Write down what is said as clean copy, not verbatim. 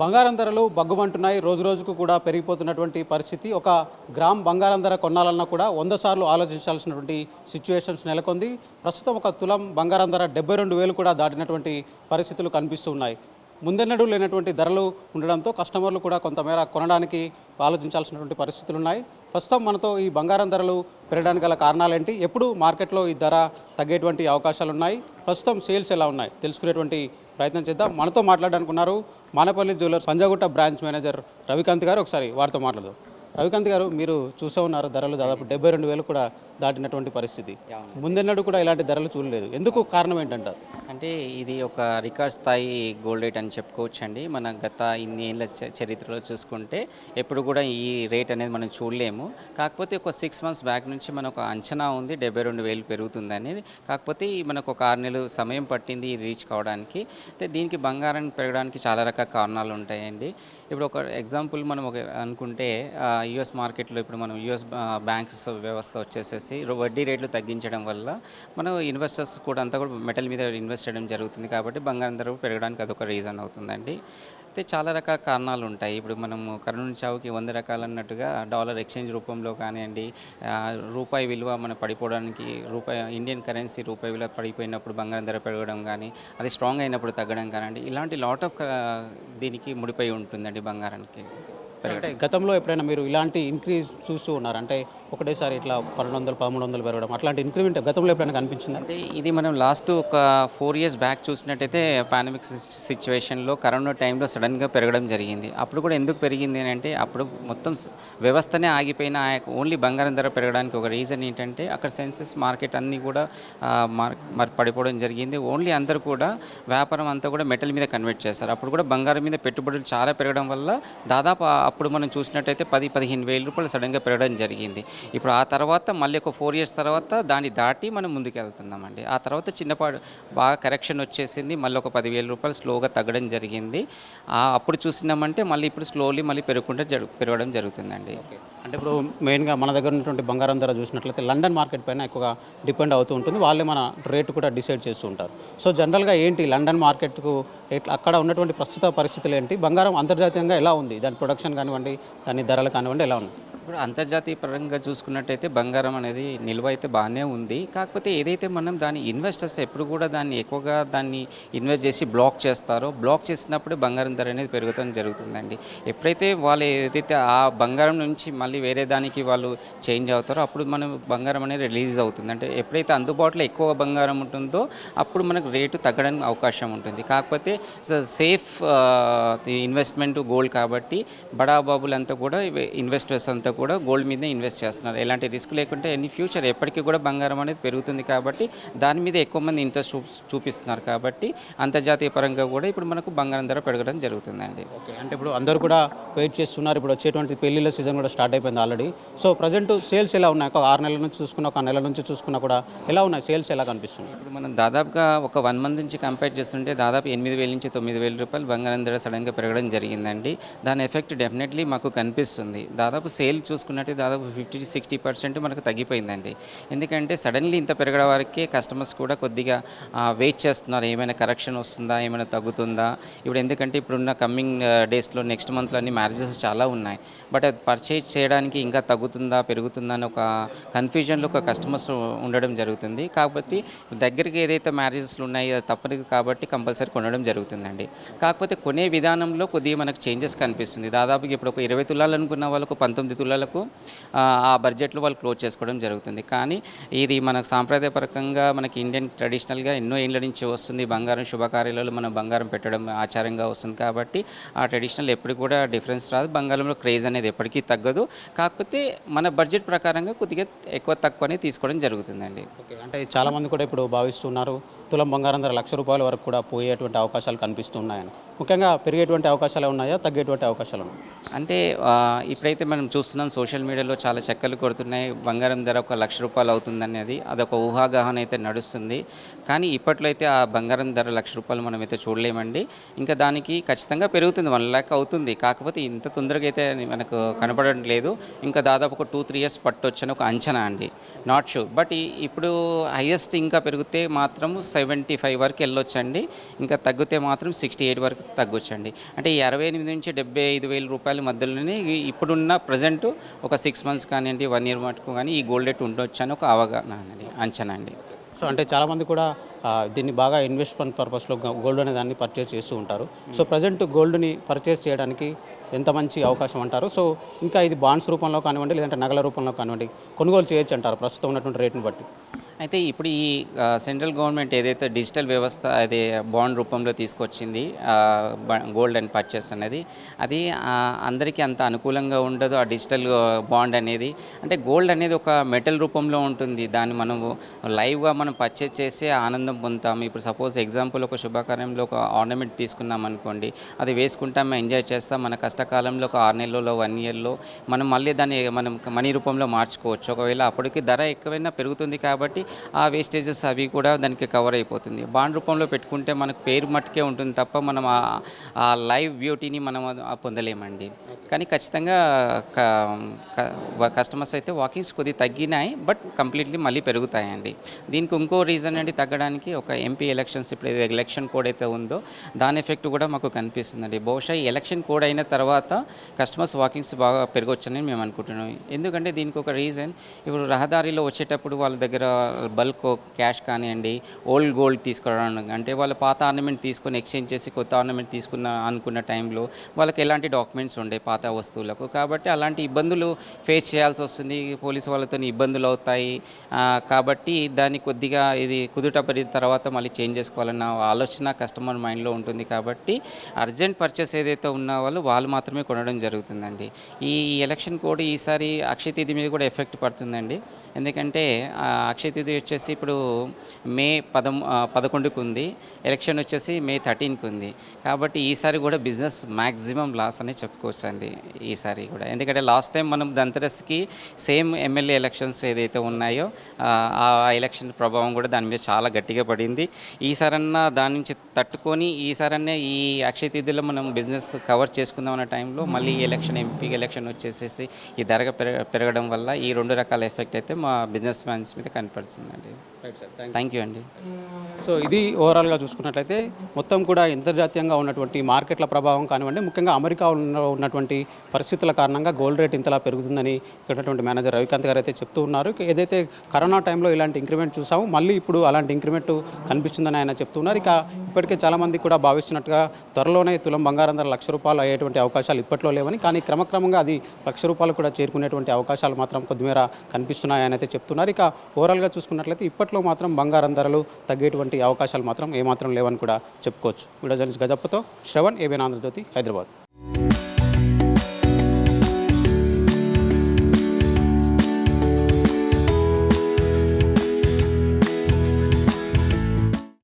బంగారం ధరలు బగ్గుమంటున్నాయి. రోజు రోజుకు కూడా పెరిగిపోతున్నటువంటి పరిస్థితి. ఒక గ్రామ్ బంగారం ధర కొనాలన్నా కూడా 100 సార్లు ఆలోచించాల్సినటువంటి సిచ్యువేషన్స్ నెలకొంది. ప్రస్తుతం ఒక తులం బంగారం ధర 72,000 కూడా దాటినటువంటి పరిస్థితులు కనిపిస్తూ ఉన్నాయి. ముందెన్నడూ లేనటువంటి ధరలు ఉండడంతో కస్టమర్లు కూడా కొంతమేర కొనడానికి ఆలోచించాల్సినటువంటి పరిస్థితులు ఉన్నాయి. ప్రస్తుతం మనతో ఈ బంగారం ధరలు పెరగడానికి గల కారణాలేంటి, ఎప్పుడు మార్కెట్లో ఈ ధర తగ్గేటువంటి అవకాశాలు ఉన్నాయి, ప్రస్తుతం సేల్స్ ఎలా ఉన్నాయి తెలుసుకునేటువంటి ప్రయత్నం చేద్దాం. మనతో మాట్లాడడానికి ఉన్నారు Manepalli jewellers Panjagutta branch manager Ravikanth గారు. ఒకసారి వారితో మాట్లాడదాం. రవికాంత్ గారు, మీరు చూసే ఉన్నారు ధరలు దాదాపు 72,000 కూడా దాటినటువంటి పరిస్థితి. ముందెన్నడూ కూడా ఇలాంటి ధరలు చూడలేదు. ఎందుకు కారణం ఏంటంటారు? అంటే ఇది ఒక రికార్డ్ స్థాయి గోల్డ్ రేట్ అని చెప్పుకోవచ్చు అండి. మన గత ఇన్ని ఏళ్ళ చరిత్రలో చూసుకుంటే ఎప్పుడు కూడా ఈ రేట్ అనేది మనం చూడలేము. కాకపోతే ఒక 6 months బ్యాక్ నుంచి మనకు అంచనా ఉంది 72,000 పెరుగుతుంది అనేది. కాకపోతే మనకు ఒక 6 నెలలు సమయం పట్టింది రీచ్ కావడానికి. అయితే దీనికి బంగారం పెరగడానికి చాలా రకాల కారణాలు ఉంటాయండి. ఇప్పుడు ఒక ఎగ్జాంపుల్ మనం ఒక అనుకుంటే యుఎస్ మార్కెట్లో ఇప్పుడు మనం యుఎస్ బ్యాంక్స్ వ్యవస్థ వచ్చేసేసి వడ్డీ రేట్లు తగ్గించడం వల్ల మనం ఇన్వెస్టర్స్ కూడా అంతా కూడా మెటల్ మీద ఇన్వెస్ట్ చేయడం జరుగుతుంది. కాబట్టి బంగారం ధర పెరగడానికి అదొక రీజన్ అవుతుందండి. అయితే చాలా రకాల కారణాలు ఉంటాయి. ఇప్పుడు మనము కర్నూలు చావుకి 100 రకాలు అన్నట్టుగా డాలర్ ఎక్స్చేంజ్ రూపంలో కానివ్వండి, రూపాయి విలువ మన పడిపోవడానికి, ఇండియన్ కరెన్సీ రూపాయి విలువ పడిపోయినప్పుడు బంగారం ధర పెరగడం కానీ, అది స్ట్రాంగ్ అయినప్పుడు తగ్గడం కానివ్వండి, ఇలాంటి లాట్ ఆఫ్ దీనికి ముడిపోయి ఉంటుందండి బంగారానికి. అంటే గతంలో ఎప్పుడైనా మీరు ఇలాంటి ఇంక్రీజ్ చూస్తూ ఉన్నారు? అంటే ఒకటేసారి ఇట్లా 1,200, 1,300 పెరగడం అట్లాంటి ఇంక్రిమెంట్ గతంలో ఎప్పుడైనా కనిపించింది? అంటే ఇది మనం లాస్ట్ ఒక 4 years బ్యాక్ చూసినట్టయితే పాండమిక్ సిచ్యువేషన్లో కరోనా టైంలో సడన్గా పెరగడం జరిగింది. అప్పుడు కూడా ఎందుకు పెరిగింది అని అంటే అప్పుడు మొత్తం వ్యవస్థనే ఆగిపోయిన ఓన్లీ బంగారం ధర పెరగడానికి ఒక రీజన్ ఏంటంటే అక్కడ సెన్సెస్ మార్కెట్ అన్నీ కూడా పడిపోవడం జరిగింది. ఓన్లీ అందరూ కూడా వ్యాపారం అంతా కూడా మెటల్ మీద కన్వర్ట్ చేస్తారు. అప్పుడు కూడా బంగారం మీద పెట్టుబడులు చాలా పెరగడం వల్ల దాదాపు అప్పుడు మనం చూసినట్టయితే 10-15 వేల రూపాయలు సడన్గా పెరగడం జరిగింది. ఇప్పుడు ఆ తర్వాత మళ్ళీ ఒక 4 years తర్వాత దాన్ని దాటి మనం ముందుకు వెళ్తున్నామండి. ఆ తర్వాత చిన్నపాడు బాగా కరెక్షన్ వచ్చేసింది. మళ్ళీ ఒక 10,000 రూపాయలు స్లోగా తగ్గడం జరిగింది. అప్పుడు చూసినామంటే మళ్ళీ ఇప్పుడు స్లోలీ మళ్ళీ పెరగడం జరుగుతుందండి. అంటే ఇప్పుడు మెయిన్గా మన దగ్గర ఉన్నటువంటి బంగారం ధర చూసినట్లయితే లండన్ మార్కెట్ పైన ఎక్కువగా డిపెండ్ అవుతూ ఉంటుంది. వాళ్ళే మన రేటు కూడా డిసైడ్ చేస్తూ ఉంటారు. సో జనరల్గా ఏంటి లండన్ మార్కెట్కు అక్కడ ఉన్నటువంటి ప్రస్తుత పరిస్థితులు ఏంటి, బంగారం అంతర్జాతీయంగా ఎలా ఉంది, దాని ప్రొడక్షన్ కానివ్వండి, దాని ధరలు కానివ్వండి ఎలా ఉంది? ఇప్పుడు అంతర్జాతీయ పరంగా చూసుకున్నట్టయితే బంగారం అనేది నిల్వ అయితే బాగానే ఉంది. కాకపోతే ఏదైతే మనం దాని ఇన్వెస్టర్స్ ఎప్పుడు కూడా దాన్ని ఎక్కువగా దాన్ని ఇన్వెస్ట్ చేసి బ్లాక్ చేస్తారో, బ్లాక్ చేసినప్పుడు బంగారం ధర అనేది పెరగడం జరుగుతుందండి. ఎప్పుడైతే వాళ్ళు ఏదైతే ఆ బంగారం నుంచి మళ్ళీ వేరే దానికి వాళ్ళు చేంజ్ అవుతారో అప్పుడు మనం బంగారం అనేది రిలీజ్ అవుతుంది. అంటే ఎప్పుడైతే అందుబాటులో ఎక్కువ బంగారం ఉంటుందో అప్పుడు మనకు రేటు తగ్గడానికి అవకాశం ఉంటుంది. కాకపోతే సేఫ్ ఇన్వెస్ట్మెంట్ గోల్డ్ కాబట్టి బడాబాబులంతా కూడా ఇన్వెస్టర్స్ అంతా కూడా గోల్డ్ మీదే ఇన్వెస్ట్ చేస్తున్నారు. ఎలాంటి రిస్క్ లేకుంటే ఎన్ని ఫ్యూచర్ ఎప్పటికీ కూడా బంగారం అనేది పెరుగుతుంది కాబట్టి దాని మీద ఎక్కువ మంది ఇంట్రెస్ట్ చూపిస్తున్నారు. కాబట్టి అంతర్జాతీయ పరంగా కూడా ఇప్పుడు మనకు బంగారం ధర పెరగడం జరుగుతుందండి. ఓకే, అంటే ఇప్పుడు అందరూ కూడా వెయిట్ చేస్తున్నారు. ఇప్పుడు వచ్చేటువంటి పెళ్లిళ్ళ సీజన్ కూడా స్టార్ట్ అయిపోయింది ఆల్రెడీ. సో ప్రజెంట్ సేల్స్ ఎలా ఉన్నాయి? ఒక 6 నెలల నుంచి చూసుకున్నా, ఒక నెల నుంచి చూసుకున్నా కూడా ఎలా ఉన్నాయి సేల్స్, ఎలా కనిపిస్తుంది? ఇప్పుడు మనం దాదాపుగా ఒక 1 month నుంచి కంపేర్ చేస్తుంటే దాదాపు 8,000 నుంచి 9,000 రూపాయలు బంగారం ధర సడన్గా పెరగడం జరిగిందండి. దాని ఎఫెక్ట్ డెఫినెట్లీ మాకు కనిపిస్తుంది. దాదాపు సేల్ చూసుకున్నట్టు దాదాపు 50-60% మనకు తగ్గిపోయింది. ఎందుకంటే సడన్లీ ఇంత పెరగడం వరకే కస్టమర్స్ కూడా కొద్దిగా వెయిట్ చేస్తున్నారు. ఏమైనా కరెక్షన్ వస్తుందా, ఏమైనా తగ్గుతుందా. ఇప్పుడు ఎందుకంటే ఇప్పుడున్న కమింగ్ డేస్లో నెక్స్ట్ మంత్లో అన్ని మ్యారేజెస్ చాలా ఉన్నాయి. బట్ అది పర్చేజ్ చేయడానికి ఇంకా తగ్గుతుందా పెరుగుతుందా అని ఒక కన్ఫ్యూజన్లో ఒక కస్టమర్స్ ఉండడం జరుగుతుంది. కాకపోతే దగ్గరికి ఏదైతే మ్యారేజెస్లు ఉన్నాయో అది తప్పదు కాబట్టి కంపల్సరీ కొనడం జరుగుతుందండి. కాకపోతే కొనే విధానంలో కొద్దిగా మనకు చేంజెస్ కనిపిస్తుంది. దాదాపుగా ఇప్పుడు ఒక 20 తులాలు అనుకున్న వాళ్ళకు 19 తులాలకు ఆ బడ్జెట్లో వాళ్ళు క్లోజ్ చేసుకోవడం జరుగుతుంది. కానీ ఇది మనకు సాంప్రదాయపరంగా మనకి ఇండియన్ ట్రెడిషనల్గా ఎన్నో ఏళ్ళ నుంచి వస్తుంది. బంగారం శుభకార్యాలలో మనం బంగారం పెట్టడం ఆచారంగా వస్తుంది. కాబట్టి ఆ ట్రెడిషనల్ ఎప్పుడు కూడా డిఫరెన్స్ రాదు. బంగారంలో క్రేజ్ అనేది ఎప్పటికీ తగ్గదు. కాకపోతే మన బడ్జెట్ ప్రకారంగా కొద్దిగా ఎక్కువ తక్కువ అనేది తీసుకోవడం జరుగుతుందండి. ఓకే, అంటే చాలామంది కూడా ఇప్పుడు భావిస్తున్నారు తులం బంగారం ధర ₹1,00,000 వరకు కూడా పోయేటువంటి అవకాశాలు కనిపిస్తున్నాయని. ముఖ్యంగా పెరిగేటువంటి అవకాశాలు ఉన్నాయా, తగ్గేటువంటి అవకాశాలు ఉన్నాయి? అంటే ఇప్పుడైతే మనం చూస్తున్నాం సోషల్ మీడియాలో చాలా చక్కర్లు కొడుతున్నాయి. బంగారం ధర ఒక ₹1,00,000 అవుతుందనేది అదొక ఊహాగాహన అయితే నడుస్తుంది. కానీ ఇప్పట్లో అయితే ఆ బంగారం ధర ₹1,00,000 మనమైతే చూడలేమండి. ఇంకా దానికి ఖచ్చితంగా పెరుగుతుంది, 1 lakh అవుతుంది. కాకపోతే ఇంత తొందరగా అయితే మనకు కనపడడం లేదు. ఇంకా దాదాపు ఒక 2-3 years పట్టొచ్చని ఒక అంచనా అండి. Not sure. బట్ ఇప్పుడు హైయెస్ట్ ఇంకా పెరిగితే మాత్రం 75 వరకు వెళ్ళొచ్చండి. ఇంకా తగ్గితే మాత్రం 68 వరకు తగ్గొచ్చండి. అంటే ఈ 68 నుంచి 75 వేల రూపాయల మధ్యలోనే ఇప్పుడున్న ప్రజెంట్ ఒక 6 మంత్స్ కానివ్వండి, 1 ఇయర్ మటుకు కానీ ఈ గోల్డ్ రేట్ ఉండొచ్చు అని ఒక అవగాహన అండి, అంచనా అండి. సో అంటే చాలామంది కూడా దీన్ని బాగా ఇన్వెస్ట్మెంట్ పర్పస్లో గోల్డ్ అనే దాన్ని పర్చేస్ చేస్తూ ఉంటారు. సో ప్రజెంట్ గోల్డ్ని పర్చేస్ చేయడానికి ఎంత మంచి అవకాశం అంటారు? సో ఇంకా ఇది బాండ్స్ రూపంలో కానివ్వండి, లేదంటే నగల రూపంలో కానివ్వండి కొనుగోలు చేయొచ్చు అంటారు ప్రస్తుతం ఉన్నటువంటి రేటుని బట్టి? అయితే ఇప్పుడు ఈ సెంట్రల్ గవర్నమెంట్ ఏదైతే డిజిటల్ వ్యవస్థ అది బాండ్ రూపంలో తీసుకొచ్చింది గోల్డ్ అండ్ పర్చేస్ అనేది, అది అందరికీ అంత అనుకూలంగా ఉండదు. ఆ డిజిటల్ బాండ్ అనేది, అంటే గోల్డ్ అనేది ఒక మెటల్ రూపంలో ఉంటుంది. దాన్ని మనము లైవ్గా మనం పర్చేస్ చేసి ఆనందం పొందుతాము. ఇప్పుడు సపోజ్ ఎగ్జాంపుల్ ఒక శుభకార్యంలో ఒక ఆర్నమెంట్ తీసుకున్నాం అనుకోండి, అది వేసుకుంటాం, ఎంజాయ్ చేస్తాం. మన కష్టకాలంలో ఒక 6 నెలల్లో 1 ఇయర్లో మనం మళ్ళీ దాన్ని మనం మనీ రూపంలో మార్చుకోవచ్చు. ఒకవేళ అప్పటికి ధర ఎక్కువైనా పెరుగుతుంది కాబట్టి ఆ వేస్టేజెస్ అవి కూడా దానికి కవర్ అయిపోతుంది. బాండ్ రూపంలో పెట్టుకుంటే మనకు పేరు మట్టుకే ఉంటుంది తప్ప మనం ఆ లైవ్ బ్యూటీని మనం పొందలేమండి. కానీ ఖచ్చితంగా కస్టమర్స్ అయితే వాకింగ్స్ కొద్దిగా తగ్గినాయి, బట్ కంప్లీట్లీ మళ్ళీ పెరుగుతాయండి. దీనికి ఇంకో రీజన్ అండి తగ్గడానికి, ఒక ఎంపీ ఎలక్షన్స్ ఇప్పుడు ఎలక్షన్ కోడ్ అయితే ఉందో దాని ఎఫెక్ట్ కూడా మాకు కనిపిస్తుందండి. బహుశా ఈ ఎలక్షన్ కోడ్ అయిన తర్వాత కస్టమర్స్ వాకింగ్స్ బాగా పెరగొచ్చని మేము అనుకుంటున్నాం. ఎందుకంటే దీనికి ఒక రీజన్, ఇప్పుడు రహదారిలో వచ్చేటప్పుడు వాళ్ళ దగ్గర బల్క్ క్యాష్ కానివ్వండి, ఓల్డ్ గోల్డ్ తీసుకోవడానికి, అంటే వాళ్ళ పాత ఆర్నమెంట్ తీసుకొని ఎక్స్చేంజ్ చేసి కొత్త ఆర్నమెంట్ అనుకున్న టైంలో వాళ్ళకి ఎలాంటి డాక్యుమెంట్స్ ఉండే పాత వస్తువులకు, కాబట్టి అలాంటి ఇబ్బందులు ఫేస్ చేయాల్సి వస్తుంది. పోలీసు వాళ్ళతో ఇబ్బందులు అవుతాయి. కాబట్టి దాన్ని కొద్దిగా ఇది కుదుటపడిన తర్వాత మళ్ళీ చేంజ్ చేసుకోవాలన్న ఆలోచన కస్టమర్ మైండ్లో ఉంటుంది. కాబట్టి అర్జెంట్ పర్చేస్ ఏదైతే ఉన్న వాళ్ళు మాత్రమే కొనడం జరుగుతుందండి. ఈ ఎలక్షన్ కోడ్ ఈసారి అక్షయ తేదీ మీద కూడా ఎఫెక్ట్ పడుతుందండి. ఎందుకంటే అక్షయ తేదీ వచ్చేసి ఇప్పుడు మే 11కు ఉంది, ఎలక్షన్ వచ్చేసి మే 13కు ఉంది. కాబట్టి ఈసారి కూడా బిజినెస్ మ్యాక్సిమం లాస్ అని చెప్పుకోవచ్చు అండి ఈసారి కూడా. ఎందుకంటే లాస్ట్ టైం మనం ధనతెరస్కి సేమ్ ఎమ్మెల్యే ఎలక్షన్స్ ఏదైతే ఉన్నాయో ఆ ఎలక్షన్ ప్రభావం కూడా దాని మీద చాలా గట్టిగా పడింది. ఈసారన్నా దాని నుంచి తట్టుకొని ఈసారన్నా ఈ అక్షయ తేదీలో మనం బిజినెస్ కవర్ చేసుకుందాం అన్న టైంలో మళ్ళీ ఎలక్షన్ ఎంపీ ఎలక్షన్ వచ్చేసేసి ఈ ధర పెరగడం వల్ల ఈ 2 రకాల ఎఫెక్ట్ అయితే మా బిజినెస్ మ్యాన్స్ మీద కనపడుతుందండి. థ్యాంక్ యూ అండి. సో ఇది ఓవరాల్గా చూసుకున్నట్లయితే మొత్తం కూడా అంతర్జాతీయంగా ఉన్నటువంటి మార్కెట్ల ప్రభావం కానివ్వండి, ముఖ్యంగా అమెరికాలో ఉన్నటువంటి పరిస్థితుల కారణంగా గోల్డ్ రేట్ ఇంతలా పెరుగుతుందని ఇక్కడ ఉన్నటువంటి మేనేజర్ రవికాంత్ గారు అయితే చెప్తూ ఉన్నారు. ఏదైతే కరోనా టైంలో ఇలాంటి ఇంక్రిమెంట్ చూసామో మళ్ళీ ఇప్పుడు అలాంటి ఇంక్రిమెంట్ కనిపిస్తుందని ఆయన చెప్తున్నారు. ఇక ఇప్పటికే చాలామంది కూడా భావిస్తున్నట్టుగా త్వరలోనే తులం బంగారం ధర ₹1,00,000 అయ్యేటువంటి అవకాశాలు ఇప్పట్లో లేవని, కానీ క్రమక్రమంగా అది ₹1,00,000 కూడా చేరుకునేటువంటి అవకాశాలు మాత్రం కొద్దిమేర కనిపిస్తున్నాయని అయితే చెప్తున్నారు. ఇక ఓవరాల్గా చూసుకున్నట్లయితే ఇప్పట్లో మాత్రం బంగారం ధరలు తగ్గేటువంటి అవకాశాలు మాత్రం ఏమాత్రం లేవని కూడా చెప్పుకోవచ్చు. వీడియో జర్నలిస్ట్ గజప్పతో శ్రవణ్, ఏబిఎన్ ఆంధ్రజ్యోతి, హైదరాబాద్.